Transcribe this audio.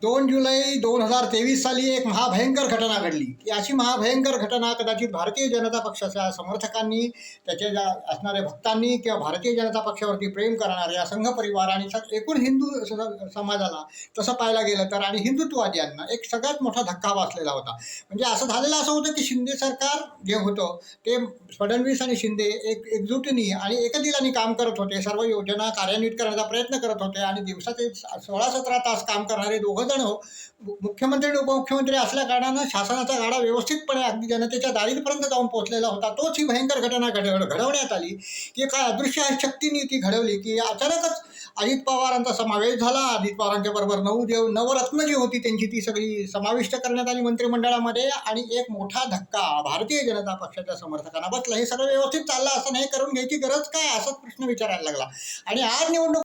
2 जुलै 2023 साली एक महाभयंकर घटना घडली की अशी महाभयंकर घटना कदाचित भारतीय जनता पक्षाच्या समर्थकांनी, त्याच्या ज्या असणाऱ्या भक्तांनी किंवा भारतीय जनता पक्षावरती प्रेम करणाऱ्या संघ परिवार आणि एकूण हिंदू समाजाला तसं पाहायला गेलं तर आणि हिंदुत्ववाद्यांना एक सगळ्यात मोठा धक्का बसलेला होता. म्हणजे असं झालेलं असं होतं की शिंदे सरकार जे होतं ते फडणवीस आणि शिंदे एकजुटीने आणि एकदिलाने काम करत होते. सर्व योजना कार्यान्वित करण्याचा प्रयत्न करत होते आणि दिवसाचे 16-17 तास काम करणारे दोघं जण मुख्यमंत्री आणि उपमुख्यमंत्री असल्या कारणानं शासनाचा गाडा व्यवस्थितपणे अगदी जनतेच्या दारीपर्यंत जाऊन पोहोचलेला होता. तोच ही भयंकर घटना घडवण्यात आली की काय अदृश्य शक्तीने ती घडवली की अचानकच अजित पवारांचा समावेश झाला. अजित पवारांच्या बरोबर नवरत्न जी होती त्यांची ती सगळी समाविष्ट करण्यात आली मंत्रिमंडळामध्ये आणि एक मोठा धक्का भारतीय जनता पक्षाच्या समर्थकांना बसला. हे सगळं व्यवस्थित चाललं असं नाही, करून घ्यायची गरज काय, असाच प्रश्न विचारायला लागला. आणि आज निवडणूक